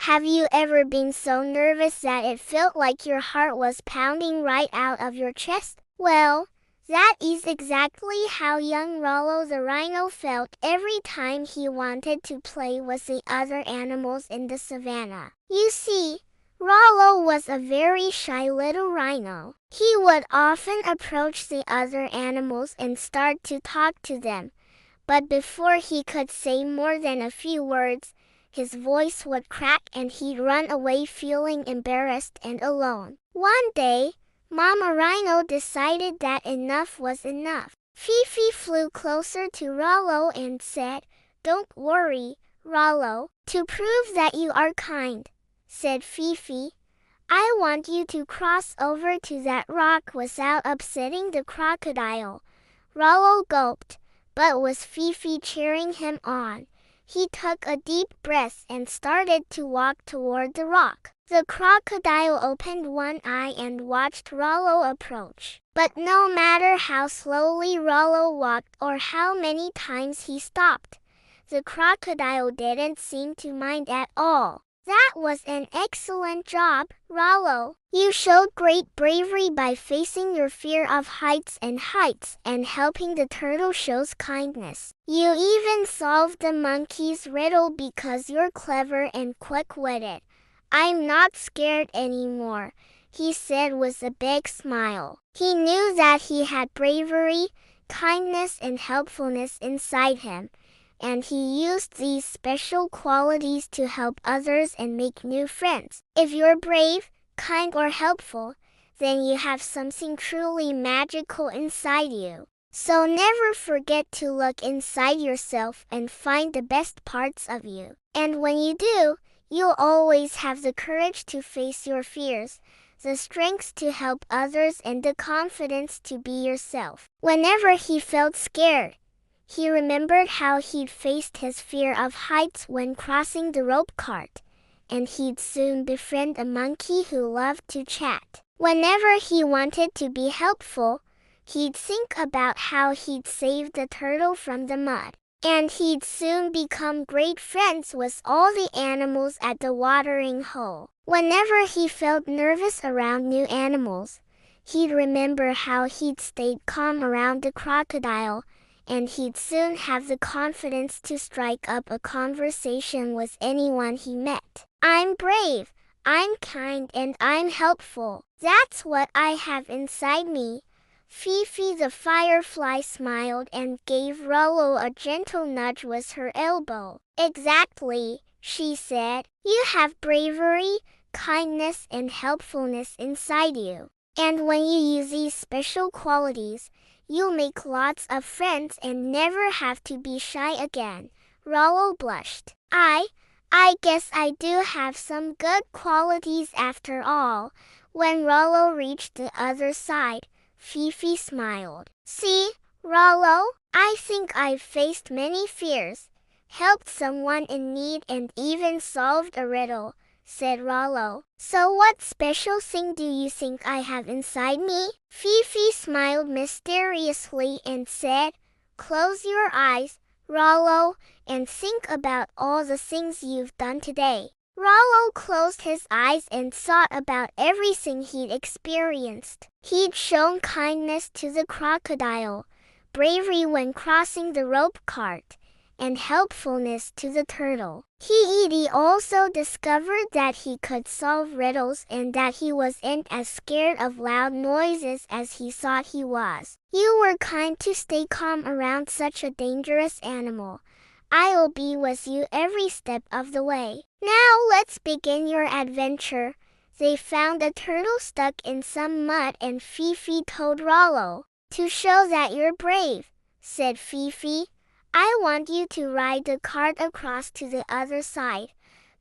Have you ever been so nervous that it felt like your heart was pounding right out of your chest? Well, that is exactly how young Rollo the rhino felt every time he wanted to play with the other animals in the savannah. You see, Rollo was a very shy little rhino. He would often approach the other animals and start to talk to them, but before he could say more than a few words, his voice would crack and he'd run away feeling embarrassed and alone. One day, Mama Rhino decided that enough was enough. Fifi flew closer to Rollo and said, "Don't worry, Rollo. To prove that you are kind," said Fifi, "I want you to cross over to that rock without upsetting the crocodile." Rollo gulped, but with Fifi cheering him on, he took a deep breath and started to walk toward the rock. The crocodile opened one eye and watched Rollo approach. But no matter how slowly Rollo walked or how many times he stopped, the crocodile didn't seem to mind at all. "That was an excellent job, Rollo. You showed great bravery by facing your fear of heights and helping the turtle shows kindness. You even solved the monkey's riddle because you're clever and quick-witted. I'm not scared anymore," he said with a big smile. He knew that he had bravery, kindness, and helpfulness inside him, and he used these special qualities to help others and make new friends. If you're brave, kind, or helpful, then you have something truly magical inside you. So never forget to look inside yourself and find the best parts of you. And when you do, you'll always have the courage to face your fears, the strength to help others, and the confidence to be yourself. Whenever he felt scared, he remembered how he'd faced his fear of heights when crossing the rope cart, and he'd soon befriend a monkey who loved to chat. Whenever he wanted to be helpful, he'd think about how he'd saved the turtle from the mud, and he'd soon become great friends with all the animals at the watering hole. Whenever he felt nervous around new animals, he'd remember how he'd stayed calm around the crocodile, and he'd soon have the confidence to strike up a conversation with anyone he met. "I'm brave, I'm kind, and I'm helpful. That's what I have inside me." Fifi the firefly smiled and gave Rollo a gentle nudge with her elbow. "Exactly," she said. "You have bravery, kindness, and helpfulness inside you. And when you use these special qualities, you'll make lots of friends and never have to be shy again." Rollo blushed. I guess I do have some good qualities after all." When Rollo reached the other side, Fifi smiled. "See, Rollo, I think I've faced many fears, helped someone in need, and even solved a riddle," said Rollo. "So what special thing do you think I have inside me?" Fifi smiled mysteriously and said, "Close your eyes, Rollo, and think about all the things you've done today." Rollo closed his eyes and thought about everything he'd experienced. He'd shown kindness to the crocodile, bravery when crossing the rope cart, and helpfulness to the turtle. He also discovered that he could solve riddles and that he wasn't as scared of loud noises as he thought he was. "You were kind to stay calm around such a dangerous animal. I'll be with you every step of the way. Now let's begin your adventure." They found a turtle stuck in some mud, and Fifi told Rollo, "To show that you're brave," said Fifi, "I want you to ride the cart across to the other side."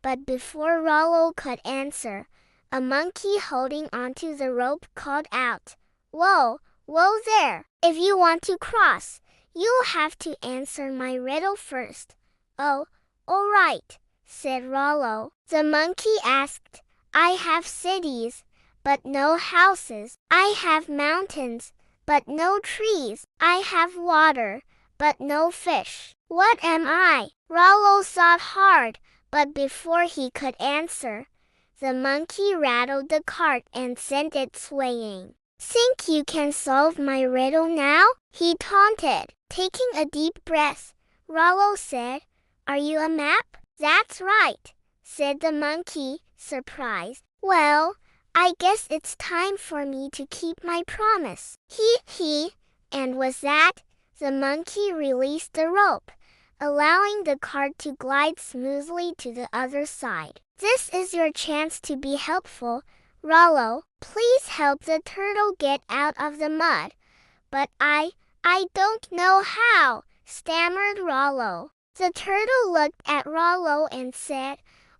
But before Rollo could answer, a monkey holding onto the rope called out, "Whoa, whoa there! If you want to cross, you'll have to answer my riddle first." "Oh, all right," said Rollo. The monkey asked, "I have cities, but no houses. I have mountains, but no trees. I have water, but no fish. What am I?" Rollo thought hard, But before he could answer, the monkey rattled the cart and sent it swaying. "Think you can solve my riddle now?" he taunted. Taking a deep breath, Rollo said, "Are you a map?" "That's right," said the monkey, surprised. "Well, I guess it's time for me to keep my promise." He. And with that, the monkey released the rope, allowing the cart to glide smoothly to the other side. "This is your chance to be helpful, Rollo. Please help the turtle get out of the mud." "But I don't know how," stammered Rollo. The turtle looked at Rollo and said,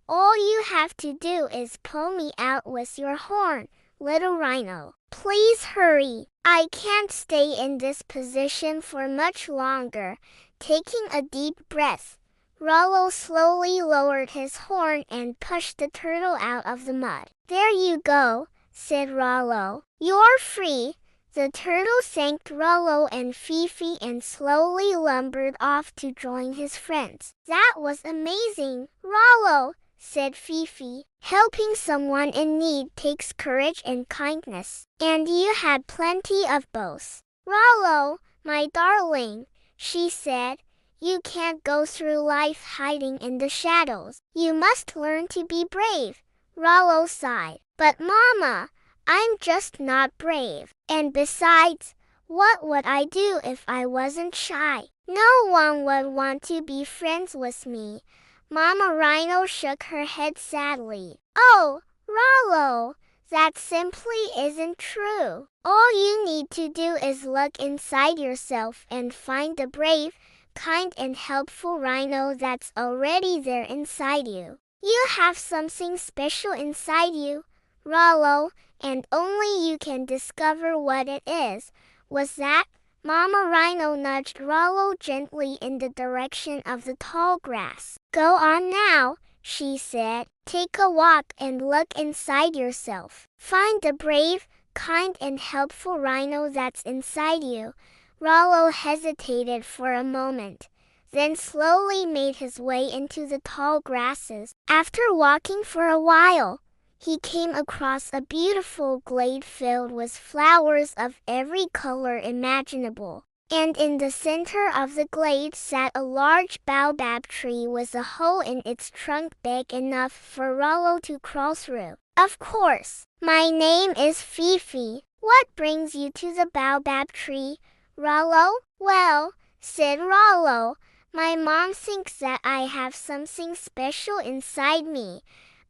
"All you have to do is pull me out with your horn, little Rhino. Please hurry. I can't stay in this position for much longer." Taking a deep breath, Rollo slowly lowered his horn and pushed the turtle out of the mud. "There you go," said Rollo. "You're free." The turtle thanked Rollo and Fifi and slowly lumbered off to join his friends. "That was amazing, Rollo," said Fifi. "Helping someone in need takes courage and kindness, and you had plenty of both." "Rollo, my darling," she said, "you can't go through life hiding in the shadows. You must learn to be brave." Rollo sighed. "But Mama, I'm just not brave. And besides, what would I do if I wasn't shy? No one would want to be friends with me." Mama Rhino shook her head sadly. "Oh, Rollo, that simply isn't true. All you need to do is look inside yourself and find the brave, kind and helpful Rhino that's already there inside you. You have something special inside you, Rollo, and only you can discover what it is." With that, Mama Rhino nudged Rollo gently in the direction of the tall grass. "Go on now," she said. "Take a walk and look inside yourself. Find the brave, kind and helpful Rhino that's inside you." Rollo hesitated for a moment, then slowly made his way into the tall grasses. After walking for a while, he came across a beautiful glade filled with flowers of every color imaginable. And in the center of the glade sat a large baobab tree with a hole in its trunk big enough for Rollo to crawl through. "Of course. My name is Fifi. What brings you to the baobab tree, Rollo?" "Well," said Rollo, "my mom thinks that I have something special inside me,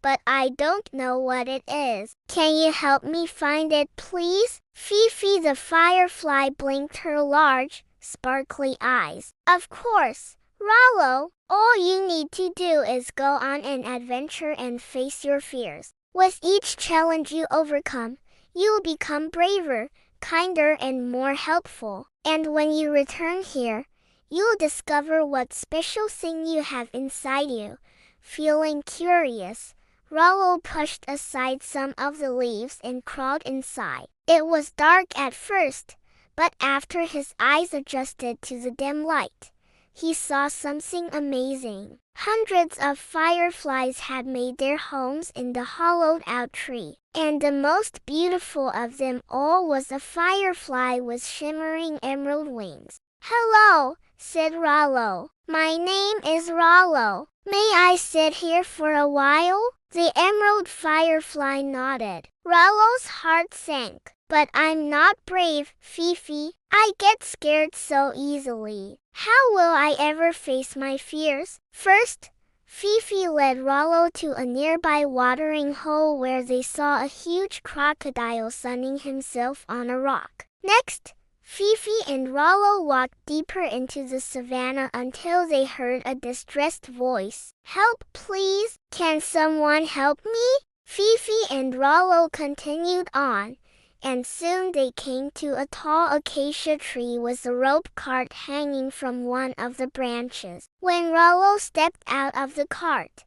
but I don't know what it is. Can you help me find it, please?" Fifi the firefly blinked her large, sparkly eyes. "Of course, Rollo. All you need to do is go on an adventure and face your fears. With each challenge you overcome, you'll become braver, kinder and more helpful. And when you return here, you'll discover what special thing you have inside you." Feeling curious, Rollo pushed aside some of the leaves and crawled inside. It was dark at first, but after his eyes adjusted to the dim light, he saw something amazing. Hundreds of fireflies had made their homes in the hollowed-out tree, and the most beautiful of them all was a firefly with shimmering emerald wings. "Hello," said Rollo. "My name is Rollo. May I sit here for a while?" The emerald firefly nodded. Rollo's heart sank. "But I'm not brave, Fifi. I get scared so easily. How will I ever face my fears?" First, Fifi led Rollo to a nearby watering hole where they saw a huge crocodile sunning himself on a rock. Next, Fifi and Rollo walked deeper into the savannah until they heard a distressed voice. "Help, please! Can someone help me?" Fifi and Rollo continued on, and soon they came to a tall acacia tree with a rope cart hanging from one of the branches. When Rollo stepped out of the cart,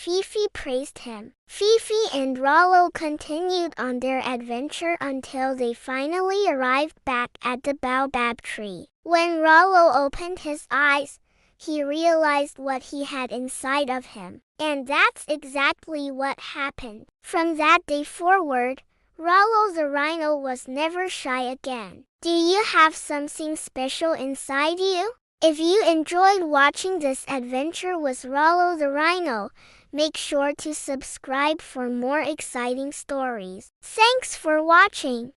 Fifi praised him. Fifi and Rollo continued on their adventure until they finally arrived back at the baobab tree. When Rollo opened his eyes, he realized what he had inside of him. And that's exactly what happened. From that day forward, Rollo the rhino was never shy again. Do you have something special inside you? If you enjoyed watching this adventure with Rollo the rhino, make sure to subscribe for more exciting stories. Thanks for watching.